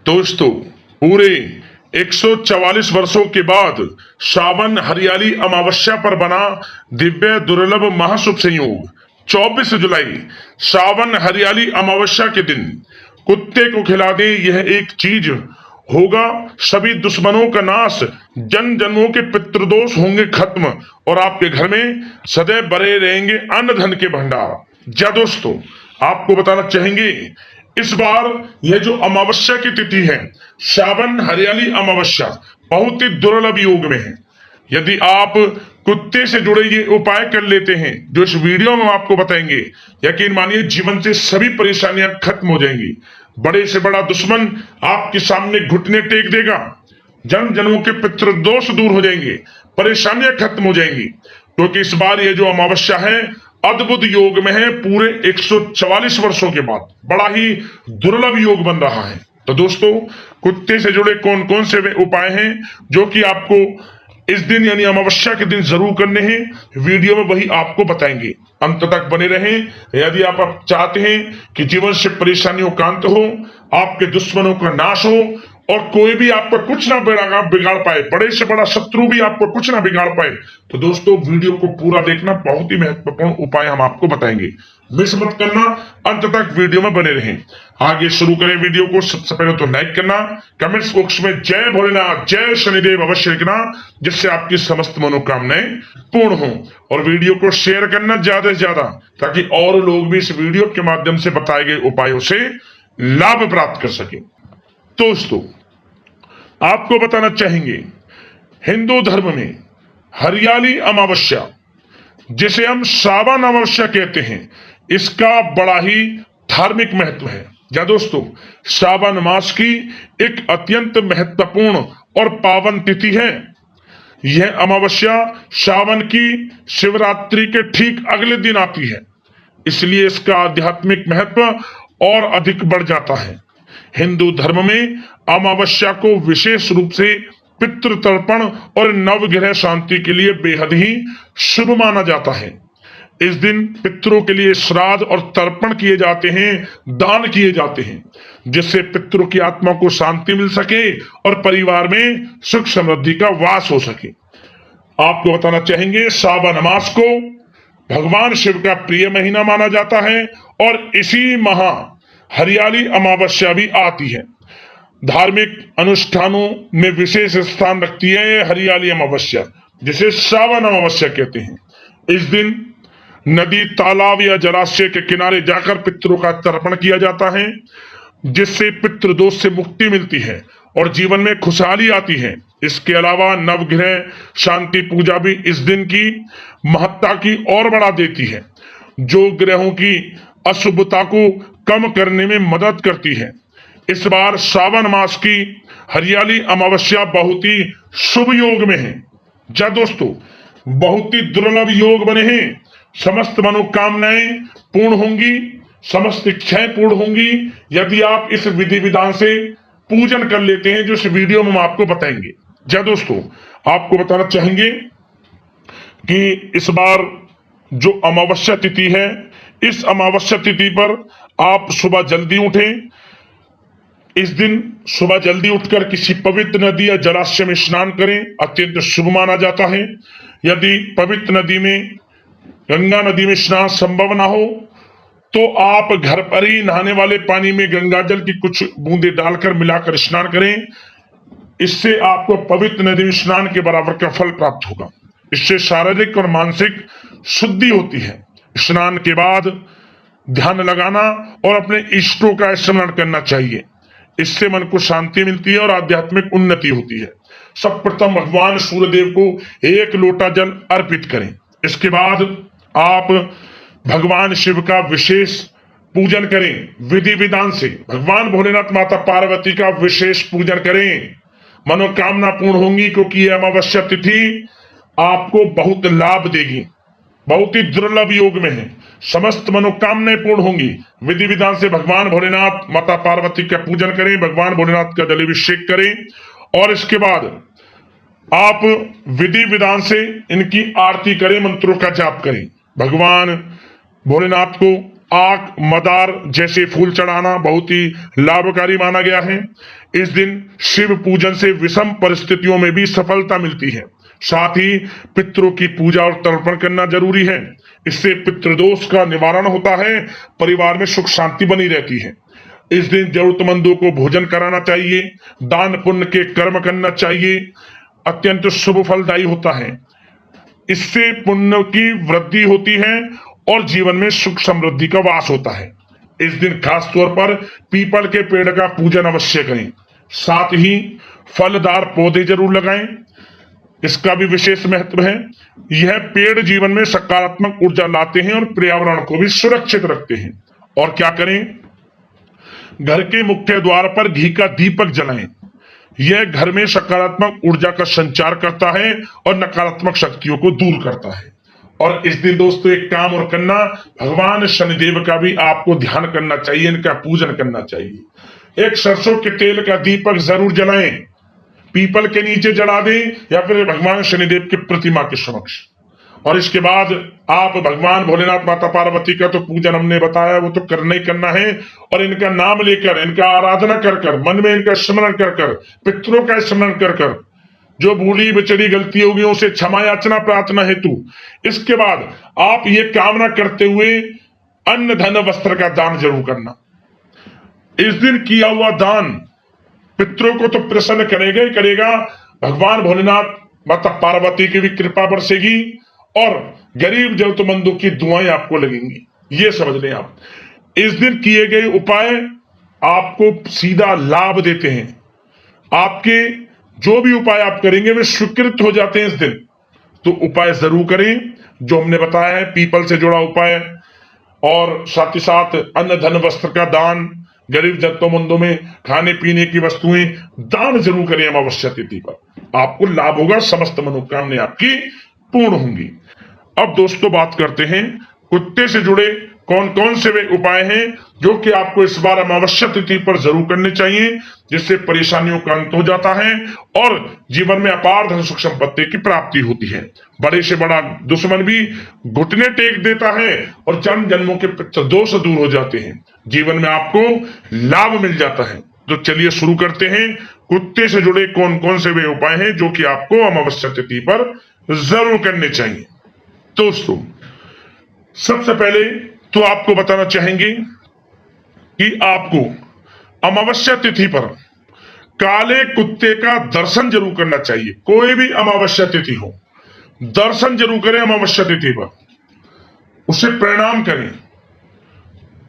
दोस्तों, पूरे 144 वर्षों के बाद श्रावण हरियाली अमावस्या पर बना दिव्य दुर्लभ महाशुभ संयोग 24 जुलाई श्रावण हरियाली अमावस्या के दिन कुत्ते को खिला दे, यह एक चीज होगा सभी दुश्मनों का नाश, जन्म जन्मों के पितृदोष होंगे खत्म और आपके घर में सदैव भरे रहेंगे अन्न धन के भंडार। जा दोस्तों, आपको बताना चाहेंगे इस बार यह जो अमावस्या की तिथि है, श्रावण हरियाली अमावस्या, बहुत ही दुर्लभ योग में है। यदि आप कुत्ते से जुड़े ये उपाय कर लेते हैं जो इस वीडियो में हम आपको बताएंगे, यकीन मानिए जीवन से सभी परेशानियां खत्म हो जाएंगी। बड़े से बड़ा दुश्मन आपके सामने घुटने टेक देगा, जन्म जन्मों के पितृदोष दूर हो जाएंगे, परेशानियां खत्म हो जाएंगी, क्योंकि इस बार ये जो अमावस्या है अद्भुत योग में है। पूरे 144 वर्षों के बाद बड़ा ही दुर्लभ योग बन रहा है। तो दोस्तों, कुत्ते से जुड़े कौन कौन से वे उपाय हैं जो कि आपको इस दिन यानी अमावस्या के दिन जरूर करने हैं, वीडियो में वही आपको बताएंगे। अंत तक बने रहें। यदि आप चाहते हैं कि जीवन से परेशानियों का अंत हो, आपके दुश्मनों का नाश हो और कोई भी आपका कुछ ना बिगाड़ पाए, बड़े से बड़ा शत्रु भी आपको कुछ ना बिगाड़ पाए, तो दोस्तों वीडियो को पूरा देखना, बहुत ही महत्वपूर्ण उपाय हम आपको बताएंगे। मिस मत करना, अंत तक वीडियो में बने रहें। आगे शुरू करें वीडियो को। सबसे पहले तो लाइक करना, कमेंट्स बॉक्स में जय भोलेनाथ जय शनिदेव अवश्य लिखना, जिससे आपकी समस्त मनोकामनाएं पूर्ण हो, और वीडियो को शेयर करना ज्यादा से ज्यादा, ताकि और लोग भी इस वीडियो के माध्यम से बताए गए उपायों से लाभ प्राप्त कर सके। दोस्तों, आपको बताना चाहेंगे हिंदू धर्म में हरियाली अमावस्या, जिसे हम श्रावण अमावस्या कहते हैं, इसका बड़ा ही धार्मिक महत्व है। या दोस्तों, श्रावण मास की एक अत्यंत महत्वपूर्ण और पावन तिथि है। यह अमावस्या श्रावण की शिवरात्रि के ठीक अगले दिन आती है, इसलिए इसका आध्यात्मिक महत्व और अधिक बढ़ जाता है। हिंदू धर्म में अमावस्या को विशेष रूप से पितृतर्पण और नवग्रह शांति के लिए बेहद ही शुभ माना जाता है। इस दिन पितरों के लिए श्राद्ध और तर्पण किए जाते हैं, दान किए जाते हैं, जिससे पितरों की आत्मा को शांति मिल सके और परिवार में सुख समृद्धि का वास हो सके। आपको बताना चाहेंगे श्रावण मास को भगवान शिव का प्रिय महीना माना जाता है और इसी माह हरियाली अमावस्या भी आती है। धार्मिक अनुष्ठानों में विशेष स्थान रखती है हरियाली अमावस्या, जिसे श्रावण अमावस्या कहते हैं। इस दिन नदी, तालाब या जलाशय के किनारे जाकर पितरों का तर्पण किया जाता है, जिससे पितृदोष से मुक्ति मिलती है और जीवन में खुशहाली आती है। इसके अलावा नवग्रह शांति पूजा भी इस दिन की महत्ता की और बढ़ा देती है, जो ग्रहों की अशुभता को कम करने में मदद करती है। इस बार श्रावण मास की हरियाली अमावस्या बहुत ही शुभ योग में है। जा दोस्तों, बहुत ही दुर्लभ योग बने हैं। समस्त मनोकामनाएं पूर्ण होंगी, समस्त इच्छाएं पूर्ण होंगी, यदि आप इस विधि विधान से पूजन कर लेते हैं, जो इस वीडियो में हम आपको बताएंगे। जा दोस्तों, आपको बताना चाहेंगे कि इस बार जो अमावस्या तिथि है, इस अमावस्या तिथि पर आप सुबह जल्दी उठें। इस दिन सुबह जल्दी उठकर किसी पवित्र नदी या जलाशय में स्नान करें, अत्यंत शुभ माना जाता है। यदि पवित्र नदी में, गंगा नदी में स्नान संभव ना हो, तो आप घर पर ही नहाने वाले पानी में गंगा जल की कुछ बूंदे डालकर मिलाकर स्नान करें। इससे आपको पवित्र नदी में स्नान के बराबर का फल प्राप्त होगा। इससे शारीरिक और मानसिक शुद्धि होती है। स्नान के बाद ध्यान लगाना और अपने इष्टों का स्मरण करना चाहिए। इससे मन को शांति मिलती है और आध्यात्मिक उन्नति होती है। सर्वप्रथम भगवान सूर्यदेव को 1 लोटा जल अर्पित करें। इसके बाद आप भगवान शिव का विशेष पूजन करें विधि विधान से। भगवान भोलेनाथ, माता पार्वती का विशेष पूजन करें, मनोकामना पूर्ण होंगी, क्योंकि यह अमावस्या तिथि आपको बहुत लाभ देगी। बहुत ही दुर्लभ योग में है, समस्त मनोकामनाएं पूर्ण होंगी। विधि विधान से भगवान भोलेनाथ, माता पार्वती का पूजन करें, भगवान भोलेनाथ का जलाभिषेक करें और इसके बाद आप विधि विधान से इनकी आरती करें, मंत्रों का जाप करें। भगवान भोलेनाथ को आक, मदार जैसे फूल चढ़ाना बहुत ही लाभकारी माना गया है। इस दिन शिव पूजन से विषम परिस्थितियों में भी सफलता मिलती है। साथ ही पितरों की पूजा और तर्पण करना जरूरी है। इससे पितृदोष का निवारण होता है, परिवार में सुख शांति बनी रहती है। इस दिन जरूरतमंदों को भोजन कराना चाहिए, दान पुण्य के कर्म करना चाहिए, अत्यंत शुभ फलदायी होता है। इससे पुण्य की वृद्धि होती है और जीवन में सुख समृद्धि का वास होता है। इस दिन खास तौर पर पीपल के पेड़ का पूजन अवश्य करें। साथ ही फलदार पौधे जरूर लगाएं, इसका भी विशेष महत्व है। यह पेड़ जीवन में सकारात्मक ऊर्जा लाते हैं और पर्यावरण को भी सुरक्षित रखते हैं। और क्या करें, घर के मुख्य द्वार पर घी का दीपक जलाएं। यह घर में सकारात्मक ऊर्जा का संचार करता है और नकारात्मक शक्तियों को दूर करता है। और इस दिन दोस्तों एक काम और करना, भगवान शनिदेव का भी आपको ध्यान करना चाहिए, इनका पूजन करना चाहिए। एक सरसों के तेल का दीपक जरूर जलाएं, पीपल के नीचे जला दें या फिर भगवान शनिदेव की प्रतिमा के समक्ष। और इसके बाद आप भगवान भोलेनाथ, माता पार्वती का तो पूजन हमने बताया, वो तो करना ही करना है। और इनका नाम लेकर, इनका आराधना कर कर, मन में इनका स्मरण कर कर, पितरों का स्मरण कर कर, जो भूली बिचड़ी गलती होगी उसे क्षमा याचना प्रार्थना हेतु। इसके बाद आप ये कामना करते हुए अन्न धन वस्त्र का दान जरूर करना। इस दिन किया हुआ दान पितरों को तो प्रसन्न करेगा ही करेगा, भगवान भोलेनाथ, माता पार्वती की भी कृपा बरसेगी और गरीब जरूरतमंदों की दुआएं आपको लगेंगी। ये समझ लें आप। इस दिन किए गए उपाय आपको सीधा लाभ देते हैं। आपके जो भी उपाय आप करेंगे वे स्वीकृत हो जाते हैं इस दिन। तो उपाय जरूर करें जो हमने बताया है, पीपल से जुड़ा उपाय, और साथ ही साथ अन्न धन वस्त्र का दान, गरीब जरूरतमंदों में खाने पीने की वस्तुएं दान जरूर करें अमावस्या तिथि पर। आपको लाभ होगा, समस्त मनोकामनाएं आपकी पूर्ण होंगी। अब दोस्तों बात करते हैं कुत्ते से जुड़े कौन कौन से वे उपाय हैं जो कि आपको इस बार अमावस्या तिथि पर जरूर करने चाहिए, जिससे परेशानियों का अंत हो जाता है और जीवन में अपार धन सुख संपत्ति की प्राप्ति होती है। बड़े से बड़ा दुश्मन भी घुटने टेक देता है और जन्म जन्मों के दोष दूर हो जाते हैं, जीवन में आपको लाभ मिल जाता है। तो चलिए शुरू करते हैं, कुत्ते से जुड़े कौन कौन से वे उपाय हैं जो कि आपको अमावस्या तिथि पर जरूर करने चाहिए। दोस्तों सबसे पहले तो आपको बताना चाहेंगे कि आपको अमावस्या तिथि पर काले कुत्ते का दर्शन जरूर करना चाहिए। कोई भी अमावस्या तिथि हो, दर्शन जरूर करें अमावस्या तिथि पर, उसे प्रणाम करें,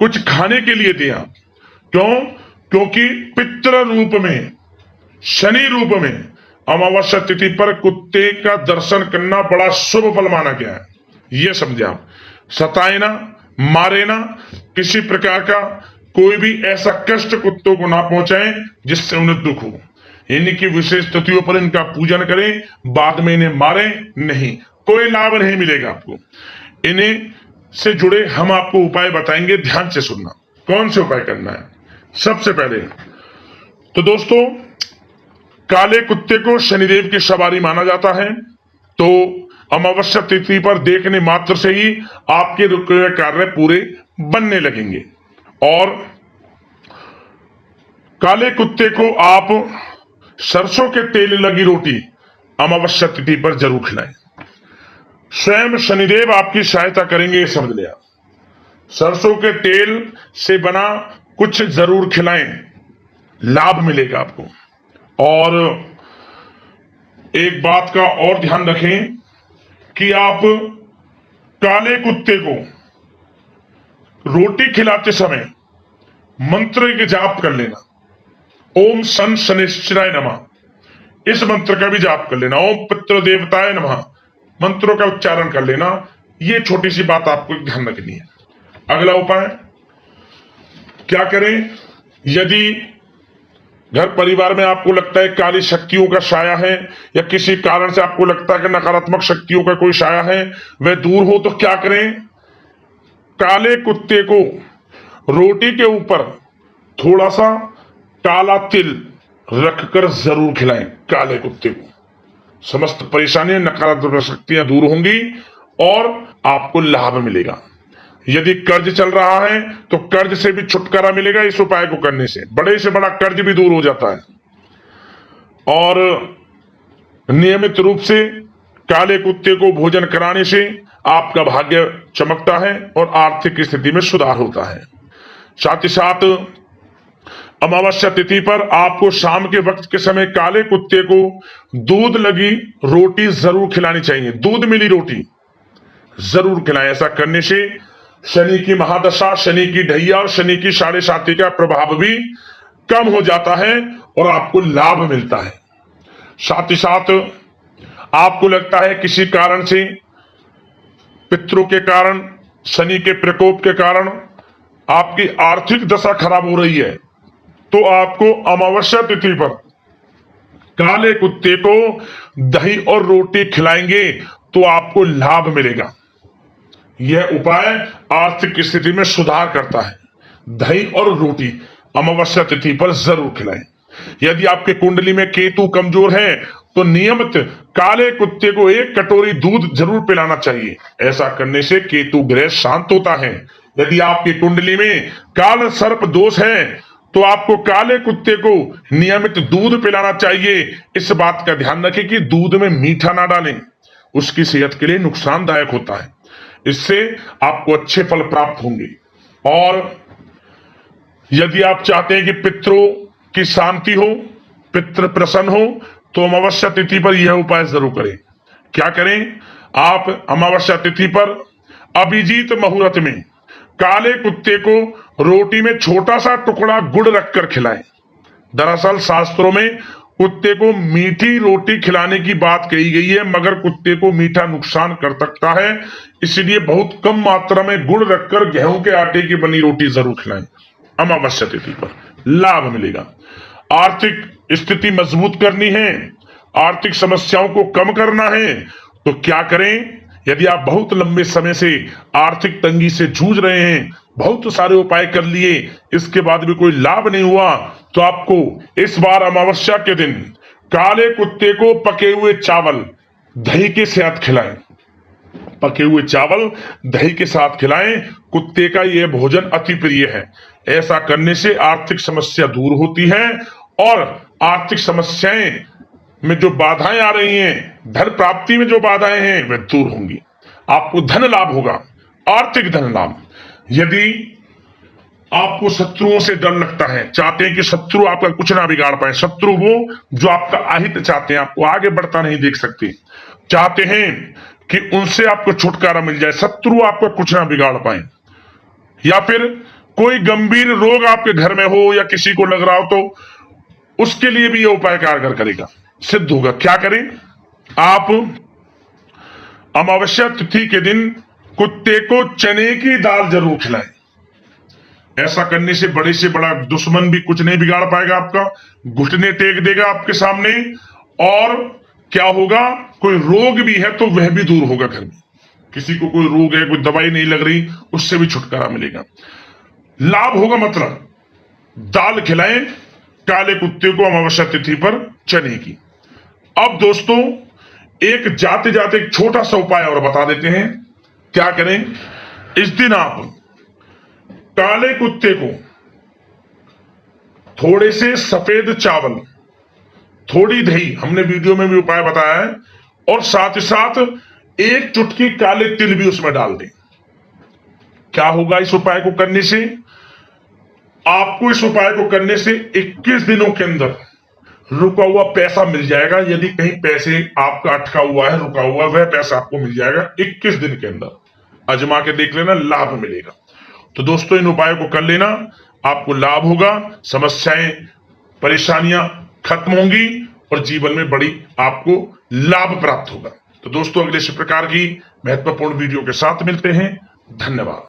कुछ खाने के लिए दें आप। क्यों? क्योंकि पितृ रूप में, शनि रूप में अमावस्या तिथि पर कुत्ते का दर्शन करना बड़ा शुभ फल माना गया है। यह समझे आप। सताए ना, मारे ना, किसी प्रकार का कोई भी ऐसा कष्ट कुत्तों को ना पहुंचाएं जिससे उन्हें दुख हो। इनकी विशेष तिथियों पर इनका पूजन करें, बाद में इन्हें मारे नहीं, कोई लाभ नहीं मिलेगा आपको। इन्हें से जुड़े हम आपको उपाय बताएंगे, ध्यान से सुनना। कौन से उपाय करना है? सबसे पहले तो दोस्तों काले कुत्ते को शनिदेव की सवारी माना जाता है, तो अमावस्या तिथि पर देखने मात्र से ही आपके रुके हुए कार्य पूरे बनने लगेंगे। और काले कुत्ते को आप सरसों के तेल लगी रोटी अमावस्या तिथि पर जरूर खिलाएं। स्वयं शनिदेव आपकी सहायता करेंगे, समझ लिया। सरसों के तेल से बना कुछ जरूर खिलाएं, लाभ मिलेगा आपको। और एक बात का और ध्यान रखें कि आप काले कुत्ते को रोटी खिलाते समय मंत्र के जाप कर लेना। ओम सन शनिश्चराय नमः, इस मंत्र का भी जाप कर लेना। ओम पितृ देवताय नमः, मंत्रों का उच्चारण कर लेना। ये छोटी सी बात आपको ध्यान रखनी है। अगला उपाय क्या करें? यदि घर परिवार में आपको लगता है काली शक्तियों का साया है या किसी कारण से आपको लगता है कि नकारात्मक शक्तियों का कोई साया है, वह दूर हो, तो क्या करें? काले कुत्ते को रोटी के ऊपर थोड़ा सा काला तिल रखकर जरूर खिलाएं काले कुत्ते को। समस्त परेशानियां, नकारात्मक शक्तियां दूर होंगी और आपको लाभ मिलेगा। यदि कर्ज चल रहा है तो कर्ज से भी छुटकारा मिलेगा इस उपाय को करने से, बड़े से बड़ा कर्ज भी दूर हो जाता है। और नियमित रूप से काले कुत्ते को भोजन कराने से आपका भाग्य चमकता है और आर्थिक स्थिति में सुधार होता है। साथ ही साथ अमावस्या तिथि पर आपको शाम के वक्त के समय काले कुत्ते को दूध लगी रोटी जरूर खिलानी चाहिए। दूध मिली रोटी जरूर खिलाएं। ऐसा करने से शनि की महादशा, शनि की ढैया और शनि की 7.5 का प्रभाव भी कम हो जाता है और आपको लाभ मिलता है। साथ ही साथ आपको लगता है किसी कारण से, पितरों के कारण, शनि के प्रकोप के कारण आपकी आर्थिक दशा खराब हो रही है, तो आपको अमावस्या तिथि पर काले कुत्ते को दही और रोटी खिलाएंगे तो आपको लाभ मिलेगा। यह उपाय आर्थिक स्थिति में सुधार करता है। दही और रोटी अमावस्या तिथि पर जरूर खिलाएं। यदि आपके कुंडली में केतु कमजोर है तो नियमित काले कुत्ते को 1 कटोरी दूध जरूर पिलाना चाहिए। ऐसा करने से केतु ग्रह शांत होता है। यदि आपकी कुंडली में काल सर्प दोष है तो आपको काले कुत्ते को नियमित दूध पिलाना चाहिए। इस बात का ध्यान रखें कि दूध में मीठा ना डालें, उसकी सेहत के लिए नुकसानदायक होता है। इससे आपको अच्छे फल प्राप्त होंगे। और यदि आप चाहते हैं कि पितरों की शांति हो, पितृ प्रसन्न हो, तो अमावस्या तिथि पर यह उपाय जरूर करें। क्या करें? आप अमावस्या तिथि पर अभिजीत मुहूर्त में काले कुत्ते को रोटी में छोटा सा टुकड़ा गुड़ रखकर खिलाएं। दरअसल शास्त्रों में कुत्ते को मीठी रोटी खिलाने की बात कही गई है, मगर कुत्ते को मीठा नुकसान कर सकता है, इसलिए बहुत कम मात्रा में गुड़ रखकर गेहूं के आटे की बनी रोटी जरूर खिलाएं। अमावस्या तिथि पर लाभ मिलेगा। आर्थिक स्थिति मजबूत करनी है, आर्थिक समस्याओं को कम करना है, तो क्या करें? यदि आप बहुत लंबे समय से आर्थिक तंगी से जूझ रहे हैं, बहुत सारे उपाय कर लिए, इसके बाद भी कोई लाभ नहीं हुआ, तो आपको इस बार अमावस्या के दिन काले कुत्ते को पके हुए चावल दही के साथ खिलाएं। पके हुए चावल दही के साथ खिलाएं। कुत्ते का यह भोजन अति प्रिय है। ऐसा करने से आर्थिक समस्या दूर होती है और आर्थिक समस्याएं में जो बाधाएं आ रही हैं, धन प्राप्ति में जो बाधाएं हैं, वे दूर होंगी। आपको धन लाभ होगा, आर्थिक धन लाभ। यदि आपको शत्रुओं से डर लगता है, चाहते हैं कि शत्रु आपका कुछ ना बिगाड़ पाए, शत्रु वो जो आपका अहित चाहते हैं, आपको आगे बढ़ता नहीं देख सकते, चाहते हैं कि उनसे आपको छुटकारा मिल जाए, शत्रु आपका कुछ ना बिगाड़ पाए, या फिर कोई गंभीर रोग आपके घर में हो या किसी को लग रहा हो, तो उसके लिए भी यह उपाय कारगर करेगा, सिद्ध होगा। क्या करें? आप अमावस्या तिथि के दिन कुत्ते को चने की दाल जरूर खिलाएं। ऐसा करने से बड़े से बड़ा दुश्मन भी कुछ नहीं बिगाड़ पाएगा आपका, घुटने टेक देगा आपके सामने। और क्या होगा? कोई रोग भी है तो वह भी दूर होगा। घर में किसी को कोई रोग है, कोई दवाई नहीं लग रही, उससे भी छुटकारा मिलेगा, लाभ होगा। मतलब दाल खिलाएं काले कुत्ते को अमावस्या तिथि पर चने की। अब दोस्तों एक जाते जाते एक छोटा सा उपाय और बता देते हैं। क्या करें? इस दिन आप काले कुत्ते को थोड़े से सफेद चावल, थोड़ी दही, हमने वीडियो में भी उपाय बताया है, और साथ ही साथ 1 चुटकी काले तिल भी उसमें डाल दें। क्या होगा इस उपाय को करने से? आपको इस उपाय को करने से 21 दिनों के अंदर रुका हुआ पैसा मिल जाएगा। यदि कहीं पैसे आपका अटका हुआ है, रुका हुआ, वह पैसा आपको मिल जाएगा 21 दिन के अंदर। आजमा के देख लेना, लाभ मिलेगा। तो दोस्तों इन उपायों को कर लेना, आपको लाभ होगा, समस्याएं, परेशानियां खत्म होंगी और जीवन में बड़ी आपको लाभ प्राप्त होगा। तो दोस्तों अगले इस प्रकार की महत्वपूर्ण वीडियो के साथ मिलते हैं। धन्यवाद।